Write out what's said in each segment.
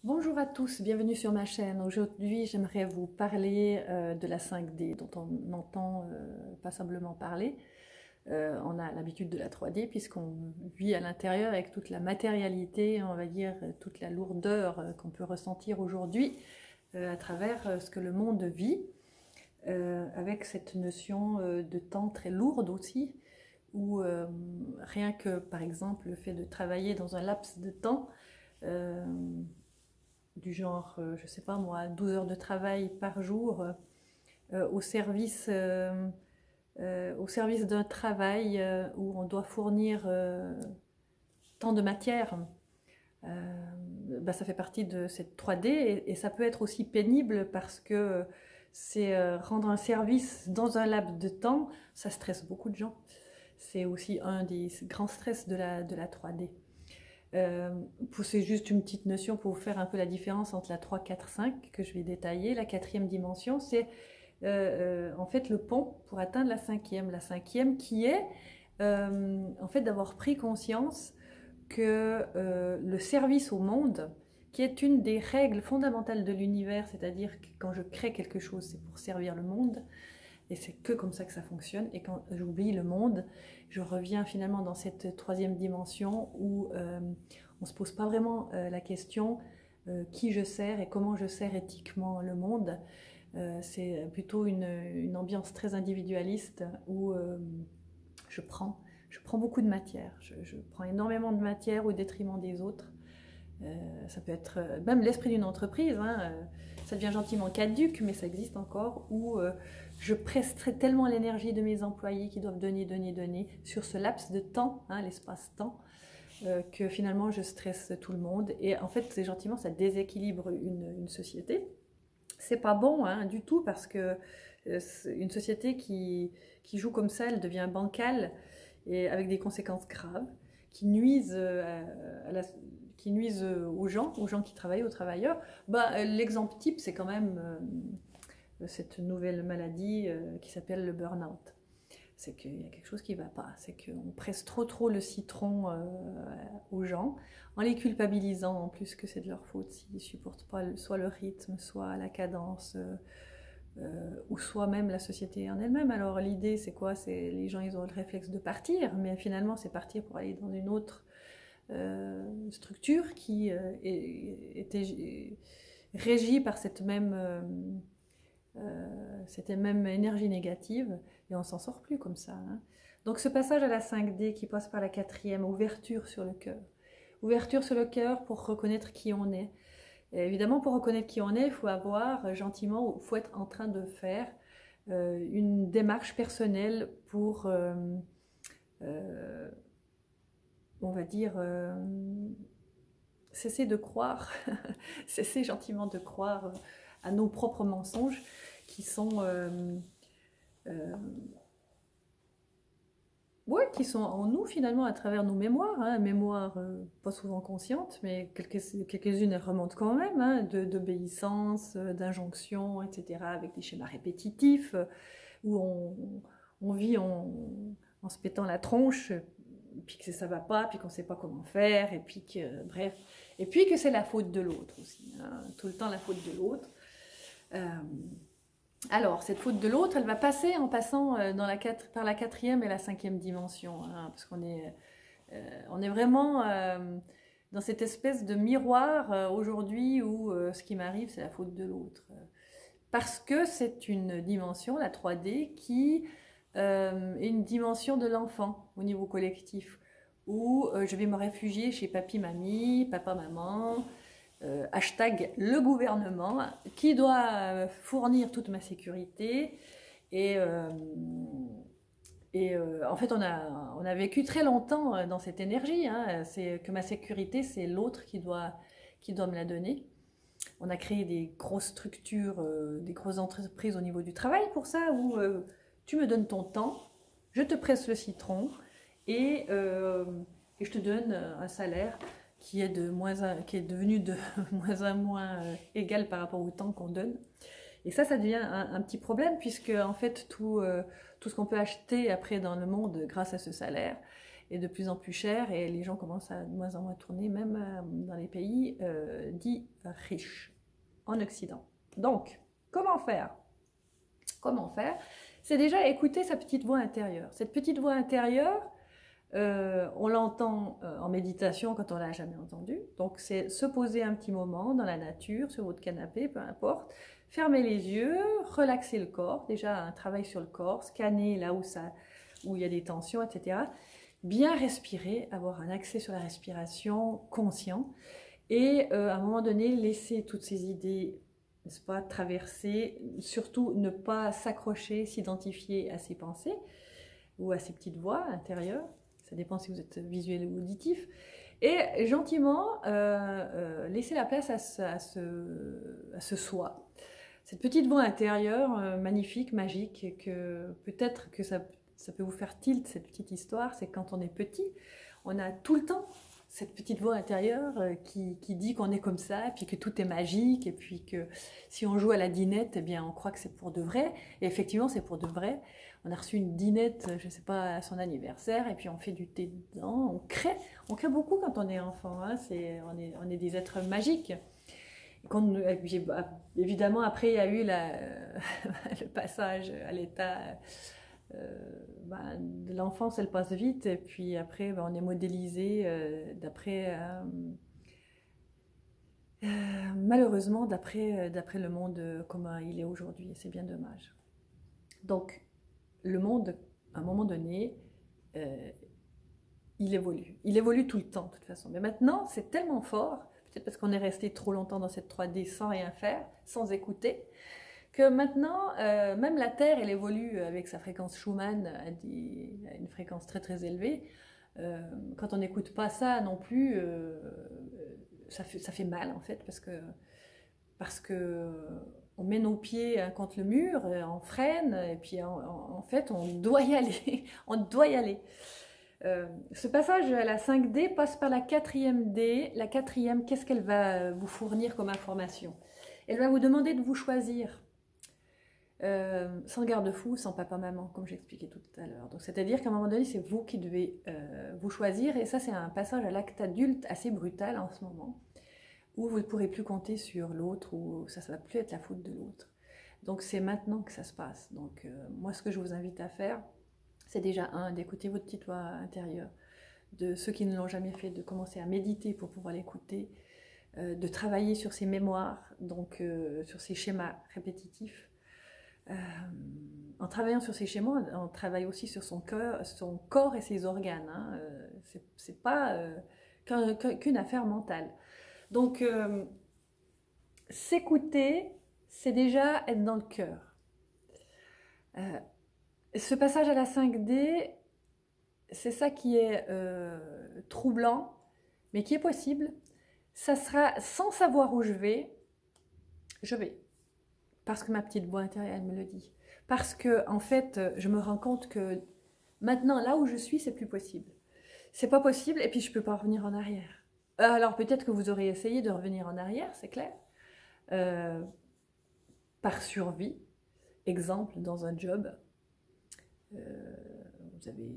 Bonjour à tous, bienvenue sur ma chaîne. Aujourd'hui, j'aimerais vous parler de la 5D dont on entend passablement parler. On a l'habitude de la 3D puisqu'on vit à l'intérieur avec toute la matérialité, on va dire toute la lourdeur qu'on peut ressentir aujourd'hui à travers ce que le monde vit, avec cette notion de temps très lourde aussi, où rien que par exemple le fait de travailler dans un laps de temps, euh, du genre, je sais pas moi, 12 heures de travail par jour au service d'un travail où on doit fournir tant de matière, bah, ça fait partie de cette 3D et ça peut être aussi pénible parce que c'est rendre un service dans un laps de temps, ça stresse beaucoup de gens. C'est aussi un des grands stress de la 3D. C'est juste une petite notion pour vous faire un peu la différence entre la 3, 4, 5 que je vais détailler. La quatrième dimension, c'est en fait le pont pour atteindre la cinquième. La cinquième qui est en fait d'avoir pris conscience que le service au monde, qui est une des règles fondamentales de l'univers, c'est-à-dire que quand je crée quelque chose, c'est pour servir le monde, et c'est que comme ça que ça fonctionne. Et quand j'oublie le monde, je reviens finalement dans cette troisième dimension où on ne se pose pas vraiment la question qui je sers et comment je sers éthiquement le monde. C'est plutôt une ambiance très individualiste où je prends beaucoup de matière. Je prends énormément de matière au détriment des autres. Ça peut être même l'esprit d'une entreprise, hein, ça devient gentiment caduc, mais ça existe encore, où je presserai tellement l'énergie de mes employés qui doivent donner sur ce laps de temps, hein, l'espace-temps, que finalement je stresse tout le monde. Et en fait, c'est gentiment, ça déséquilibre une société. C'est pas bon hein, du tout parce que une société qui joue comme ça, elle devient bancale et avec des conséquences graves qui nuisent qui nuisent aux gens qui travaillent, aux travailleurs. Bah, l'exemple type, c'est quand même cette nouvelle maladie qui s'appelle le burn-out. C'est qu'il y a quelque chose qui ne va pas, c'est qu'on presse trop le citron aux gens, en les culpabilisant en plus que c'est de leur faute s'ils ne supportent pas soit le rythme, soit la cadence, ou soit même la société en elle-même. Alors l'idée c'est quoi? C'est les gens ils ont le réflexe de partir, mais finalement c'est partir pour aller dans une autre structure qui était régie par cette même énergie négative, et on s'en sort plus comme ça. Hein. Donc ce passage à la 5D qui passe par la quatrième, ouverture sur le cœur. Ouverture sur le cœur pour reconnaître qui on est. Et évidemment, pour reconnaître qui on est, il faut avoir gentiment, il faut être en train de faire une démarche personnelle pour, on va dire, cesser de croire, cesser gentiment de croire à nos propres mensonges qui sont ouais, qui sont en nous finalement à travers nos mémoires, hein, mémoires pas souvent conscientes, mais quelques-unes elles remontent quand même, hein, d'obéissance, d'injonction, etc., avec des schémas répétitifs, où on vit en se pétant la tronche, puis que ça va pas, puis qu'on sait pas comment faire, et puis que, bref, et puis que c'est la faute de l'autre aussi, hein, tout le temps la faute de l'autre. Alors, cette faute de l'autre, elle va passer en passant par la quatrième et la cinquième dimension, hein, parce qu'on est vraiment dans cette espèce de miroir aujourd'hui où ce qui m'arrive, c'est la faute de l'autre. Parce que c'est une dimension, la 3D, qui est une dimension de l'enfant au niveau collectif, où je vais me réfugier chez papy, mamie, papa, maman, hashtag le gouvernement, qui doit fournir toute ma sécurité. Et en fait, on a vécu très longtemps dans cette énergie. Hein. C'est que ma sécurité, c'est l'autre qui doit me la donner. On a créé des grosses structures, des grosses entreprises au niveau du travail pour ça, où tu me donnes ton temps, je te presse le citron et je te donne un salaire qui est devenu de moins en moins égal par rapport au temps qu'on donne. Et ça devient un petit problème puisque en fait tout ce qu'on peut acheter après dans le monde grâce à ce salaire, est de plus en plus cher et les gens commencent à de moins en moins tourner, même dans les pays dits riches, en Occident. Donc, comment faire? Comment faire? C'est déjà écouter sa petite voix intérieure. Cette petite voix intérieure, on l'entend en méditation quand on ne l'a jamais entendue. Donc, c'est se poser un petit moment dans la nature, sur votre canapé, peu importe. Fermer les yeux, relaxer le corps. Déjà, un travail sur le corps, scanner là où il y a des tensions, etc. Bien respirer, avoir un accès sur la respiration conscient. Et à un moment donné, laisser toutes ces idées, n'est-ce pas, traverser. Surtout, ne pas s'accrocher, s'identifier à ses pensées ou à ses petites voix intérieures. Ça dépend si vous êtes visuel ou auditif. Et gentiment, laisser la place à ce soi. Cette petite voix intérieure, magnifique, magique, que peut-être que ça peut vous faire tilt, cette petite histoire, c'est quand on est petit, on a tout le temps cette petite voix intérieure qui dit qu'on est comme ça, et puis que tout est magique, et puis que si on joue à la dinette, eh bien on croit que c'est pour de vrai, et effectivement c'est pour de vrai. On a reçu une dinette, je ne sais pas, à son anniversaire, et puis on fait du thé dedans, on crée beaucoup quand on est enfant, hein, on est des êtres magiques. Évidemment, après, il y a eu le passage à l'état de l'enfance, elle passe vite, et puis après, on est modélisé malheureusement, d'après le monde comment il est aujourd'hui, et c'est bien dommage. Donc, le monde, à un moment donné, il évolue. Il évolue tout le temps, de toute façon. Mais maintenant, c'est tellement fort, peut-être parce qu'on est resté trop longtemps dans cette 3D sans rien faire, sans écouter, que maintenant, même la Terre, elle évolue avec sa fréquence Schumann à une fréquence très très élevée. Quand on n'écoute pas ça non plus, ça fait mal en fait, parce que on met nos pieds contre le mur, on freine, et puis en fait, on doit y aller. On doit y aller. Ce passage à la 5D passe par la 4e D. La 4e, qu'est-ce qu'elle va vous fournir comme information? Elle va vous demander de vous choisir. Sans garde-fou, sans papa-maman, comme j'expliquais tout à l'heure. Donc, c'est-à-dire qu'à un moment donné, c'est vous qui devez vous choisir. Et ça, c'est un passage à l'acte adulte assez brutal en ce moment, où vous ne pourrez plus compter sur l'autre, ou ça ne va plus être la faute de l'autre. Donc, c'est maintenant que ça se passe. Donc, moi, ce que je vous invite à faire, c'est déjà d'écouter votre petite voix intérieure. De ceux qui ne l'ont jamais fait, de commencer à méditer pour pouvoir l'écouter, de travailler sur ses mémoires, donc sur ses schémas répétitifs. En travaillant sur ces schémas, on travaille aussi sur son corps et ses organes. Hein. C'est pas qu'une affaire mentale. Donc, s'écouter, c'est déjà être dans le cœur. Ce passage à la 5D, c'est ça qui est troublant, mais qui est possible. Ça sera sans savoir où je vais. Parce que ma petite voix intérieure, elle me le dit. Parce que, en fait, je me rends compte que maintenant, là où je suis, c'est plus possible. C'est pas possible, et puis je peux pas revenir en arrière. Alors peut-être que vous aurez essayé de revenir en arrière, c'est clair. Par survie. Exemple, dans un job. Vous avez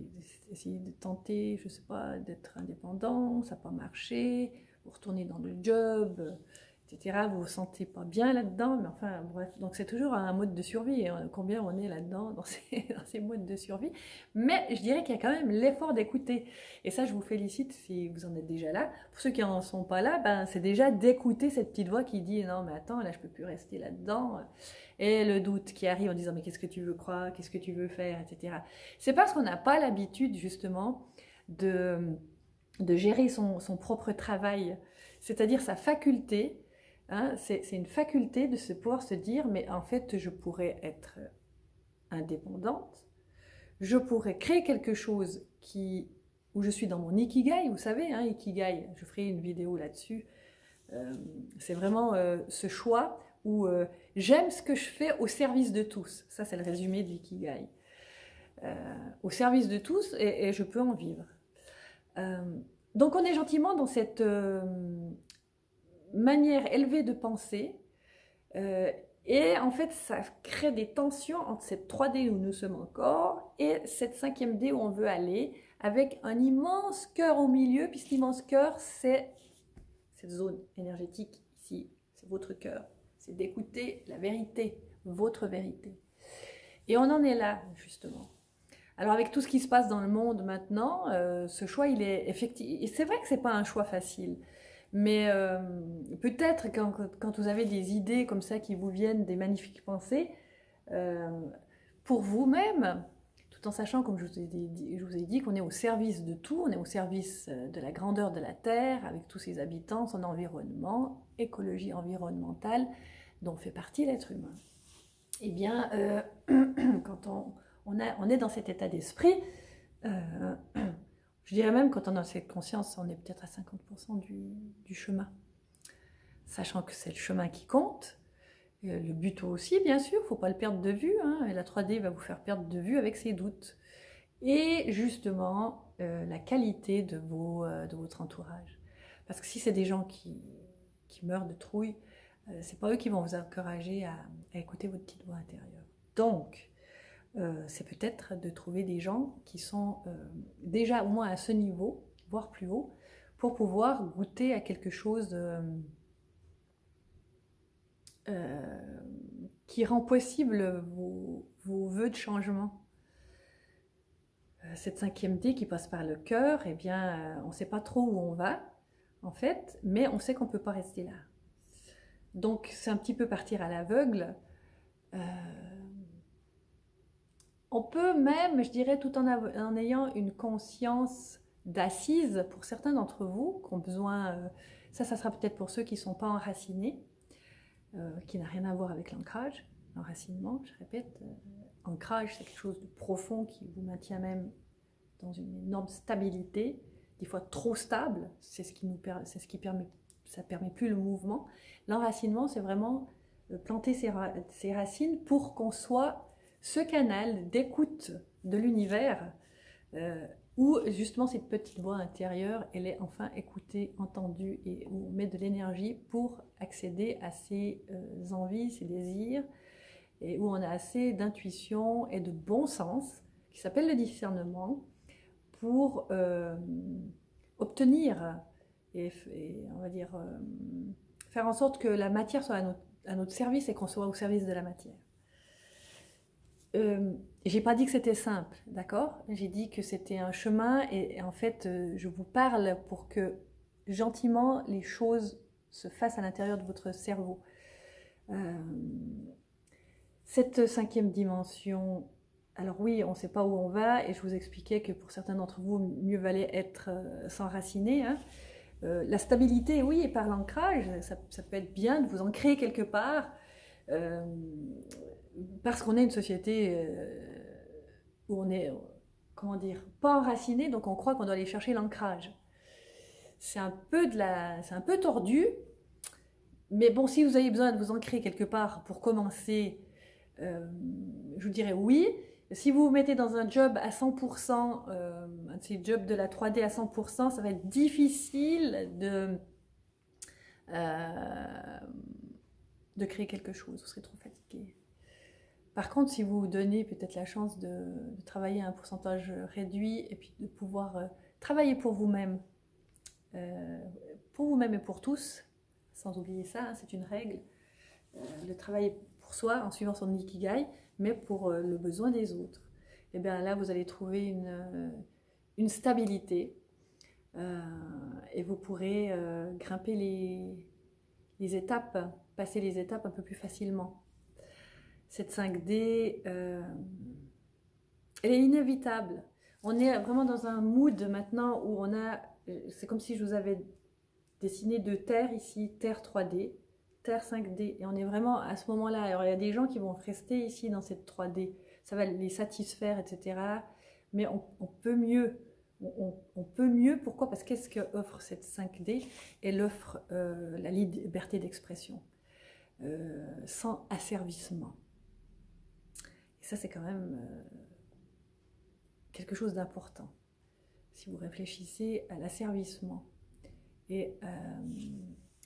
essayé de tenter, je sais pas, d'être indépendant, ça n'a pas marché. Vous retournez dans le job, etc. Vous vous sentez pas bien là-dedans, mais enfin bref, donc c'est toujours un mode de survie, hein, combien on est là-dedans dans ces modes de survie, mais je dirais qu'il y a quand même l'effort d'écouter, et ça je vous félicite si vous en êtes déjà là. Pour ceux qui n'en sont pas là, ben, c'est déjà d'écouter cette petite voix qui dit non mais attends, là je peux plus rester là-dedans, et le doute qui arrive en disant mais qu'est-ce que tu veux croire, qu'est-ce que tu veux faire, etc. C'est parce qu'on n'a pas l'habitude justement de gérer son propre travail, c'est-à-dire sa faculté. Hein, c'est une faculté de pouvoir se dire, mais en fait, je pourrais être indépendante, je pourrais créer quelque chose où je suis dans mon ikigai, vous savez, hein, ikigai, je ferai une vidéo là-dessus. C'est vraiment ce choix où j'aime ce que je fais au service de tous. Ça, c'est le résumé de l'ikigai. Au service de tous, et je peux en vivre. Donc, on est gentiment dans cette manière élevée de penser, et en fait ça crée des tensions entre cette 3D où nous sommes encore et cette 5e D où on veut aller, avec un immense cœur au milieu, puisque l'immense cœur, c'est cette zone énergétique ici, c'est votre cœur. C'est d'écouter la vérité, votre vérité. Et on en est là, justement. Alors avec tout ce qui se passe dans le monde maintenant, ce choix, il est effectif. Et c'est vrai que ce n'est pas un choix facile. Mais peut-être quand vous avez des idées comme ça qui vous viennent, des magnifiques pensées, pour vous-même, tout en sachant, comme je vous ai dit, qu'on est au service de tout, on est au service de la grandeur de la Terre, avec tous ses habitants, son environnement, écologie environnementale, dont fait partie l'être humain. Eh bien, quand on est dans cet état d'esprit, je dirais même quand on a cette conscience, on est peut-être à 50% du chemin. Sachant que c'est le chemin qui compte, le but aussi bien sûr, il ne faut pas le perdre de vue, hein, et la 3D va vous faire perdre de vue avec ses doutes. Et justement, la qualité de votre entourage. Parce que si c'est des gens qui meurent de trouille, c'est pas eux qui vont vous encourager à écouter votre petite voix intérieure. Donc, c'est peut-être de trouver des gens qui sont déjà au moins à ce niveau, voire plus haut, pour pouvoir goûter à quelque chose qui rend possible vos vœux de changement. Cette 5e D qui passe par le cœur, eh bien, on ne sait pas trop où on va, en fait, mais on sait qu'on ne peut pas rester là. Donc, c'est un petit peu partir à l'aveugle. On peut même, je dirais, tout en ayant une conscience d'assise, pour certains d'entre vous, qui ont besoin, ça sera peut-être pour ceux qui ne sont pas enracinés, qui n'a rien à voir avec l'ancrage, l'enracinement, je répète, ancrage, c'est quelque chose de profond qui vous maintient même dans une énorme stabilité, des fois trop stable, c'est ce qui permet, ça permet plus le mouvement. L'enracinement, c'est vraiment planter ses racines pour qu'on soit ce canal d'écoute de l'univers où justement cette petite voix intérieure, elle est enfin écoutée, entendue, et où on met de l'énergie pour accéder à ses envies, ses désirs, et où on a assez d'intuition et de bon sens, qui s'appelle le discernement, pour obtenir et on va dire faire en sorte que la matière soit à notre service et qu'on soit au service de la matière. J'ai pas dit que c'était simple, d'accord? J'ai dit que c'était un chemin et en fait, je vous parle pour que gentiment les choses se fassent à l'intérieur de votre cerveau. Cette 5e dimension, alors oui, on ne sait pas où on va et je vous expliquais que pour certains d'entre vous, mieux valait être s'enraciner. Hein. La stabilité, oui, et par l'ancrage, ça peut être bien de vous ancrer quelque part. Parce qu'on est une société où on est, comment dire, pas enraciné, donc on croit qu'on doit aller chercher l'ancrage. C'est un peu tordu, mais bon, si vous avez besoin de vous ancrer quelque part pour commencer, je vous dirais oui. Si vous vous mettez dans un job à 100%, un de ces jobs de la 3D à 100%, ça va être difficile de créer quelque chose, vous serez trop fatigué. Par contre, si vous vous donnez peut-être la chance de travailler à un pourcentage réduit et puis de pouvoir travailler pour vous-même et pour tous, sans oublier ça, hein, c'est une règle, de travailler pour soi en suivant son ikigai, mais pour le besoin des autres. Et bien là, vous allez trouver une stabilité et vous pourrez grimper les étapes, passer les étapes un peu plus facilement. Cette 5D, elle est inévitable. On est vraiment dans un mood maintenant où on a, c'est comme si je vous avais dessiné deux terres ici, terre 3D, terre 5D, et on est vraiment à ce moment-là. Alors il y a des gens qui vont rester ici dans cette 3D, ça va les satisfaire, etc. Mais on peut mieux. On peut mieux, pourquoi? Parce qu'est-ce qu'offre cette 5D? Elle offre la liberté d'expression, sans asservissement. Et ça, c'est quand même quelque chose d'important. Si vous réfléchissez à l'asservissement et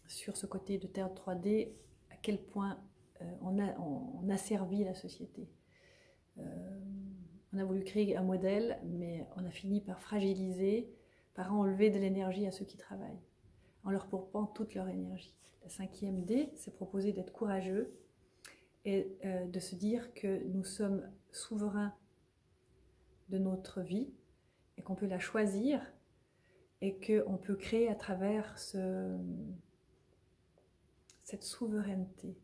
sur ce côté de Terre 3D, à quel point on asservit la société. On a voulu créer un modèle, mais on a fini par fragiliser, par enlever de l'énergie à ceux qui travaillent, en leur pompant toute leur énergie. La 5e D, c'est proposer d'être courageux et de se dire que nous sommes souverains de notre vie et qu'on peut la choisir et qu'on peut créer à travers cette souveraineté.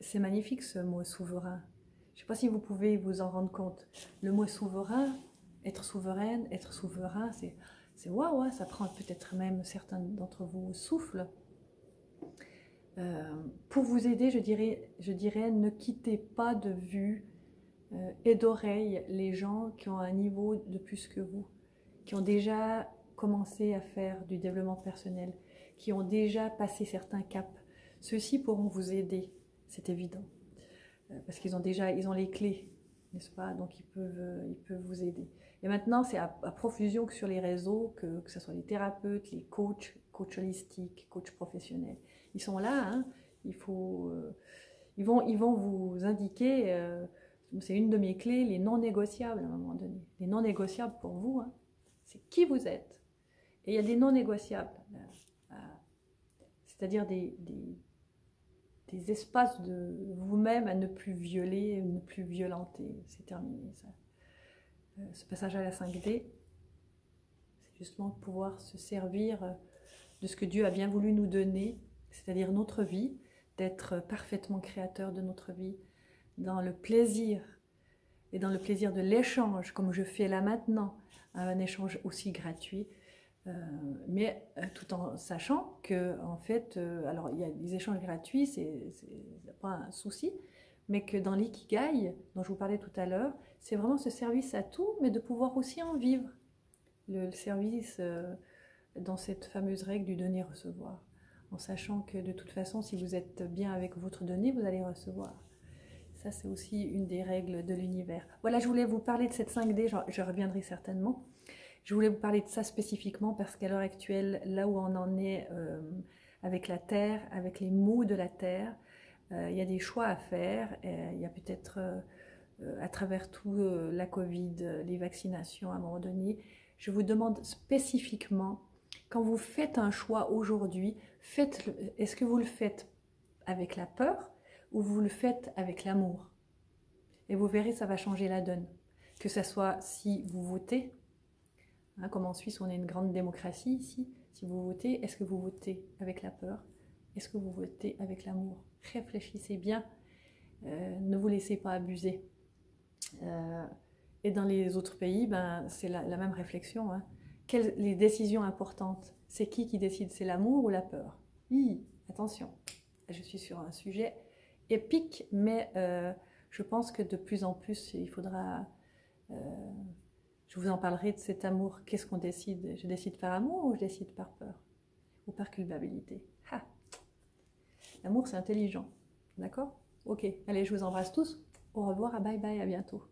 C'est magnifique ce mot souverain. Je ne sais pas si vous pouvez vous en rendre compte. Le mot souverain, être souveraine, être souverain, c'est waouh, ouais, ça prend peut-être même certains d'entre vous au souffle. Pour vous aider, je dirais ne quittez pas de vue et d'oreille les gens qui ont un niveau de plus que vous, qui ont déjà commencé à faire du développement personnel, qui ont déjà passé certains caps. Ceux-ci pourront vous aider, c'est évident, parce qu'ils ont les clés, n'est-ce pas? Donc ils peuvent vous aider. Et maintenant, c'est à profusion que sur les réseaux, que ce soit les thérapeutes, les coachs holistiques, coachs professionnels. Ils sont là, hein, ils vont vous indiquer, c'est une de mes clés, les non négociables à un moment donné. Les non négociables pour vous, hein, c'est qui vous êtes. Et il y a des non négociables, c'est-à-dire des espaces de vous-même à ne plus violer, ne plus violenter. C'est terminé ça. Ce passage à la 5D, c'est justement pouvoir se servir de ce que Dieu a bien voulu nous donner, c'est-à-dire notre vie, d'être parfaitement créateur de notre vie, dans le plaisir, et dans le plaisir de l'échange, comme je fais là maintenant, un échange aussi gratuit, mais tout en sachant que, en fait, alors il y a des échanges gratuits, c'est pas un souci, mais que dans l'ikigai, dont je vous parlais tout à l'heure, c'est vraiment ce service à tout, mais de pouvoir aussi en vivre. Le service dans cette fameuse règle du donner-recevoir, en sachant que de toute façon, si vous êtes bien avec votre donné, vous allez recevoir. Ça, c'est aussi une des règles de l'univers. Voilà, je voulais vous parler de cette 5D, je reviendrai certainement. Je voulais vous parler de ça spécifiquement parce qu'à l'heure actuelle, là où on en est avec la Terre, avec les maux de la Terre, il y a des choix à faire. Il y a peut-être, à travers tout la Covid, les vaccinations à un moment donné, je vous demande spécifiquement, quand vous faites un choix aujourd'hui, est-ce que vous le faites avec la peur ou vous le faites avec l'amour? Et vous verrez, ça va changer la donne. Que ce soit si vous votez, hein, comme en Suisse, on est une grande démocratie ici. Si vous votez, est-ce que vous votez avec la peur? Est-ce que vous votez avec l'amour? Réfléchissez bien, ne vous laissez pas abuser. Et dans les autres pays, ben, c'est la même réflexion. Hein. Les décisions importantes, c'est qui décide? C'est l'amour ou la peur? Attention, je suis sur un sujet épique, mais je pense que de plus en plus, il faudra... je vous en parlerai de cet amour. Qu'est-ce qu'on décide? Je décide par amour ou je décide par peur? Ou par culpabilité? L'amour, c'est intelligent. D'accord? Ok, allez, je vous embrasse tous. Au revoir, bye bye, à bientôt.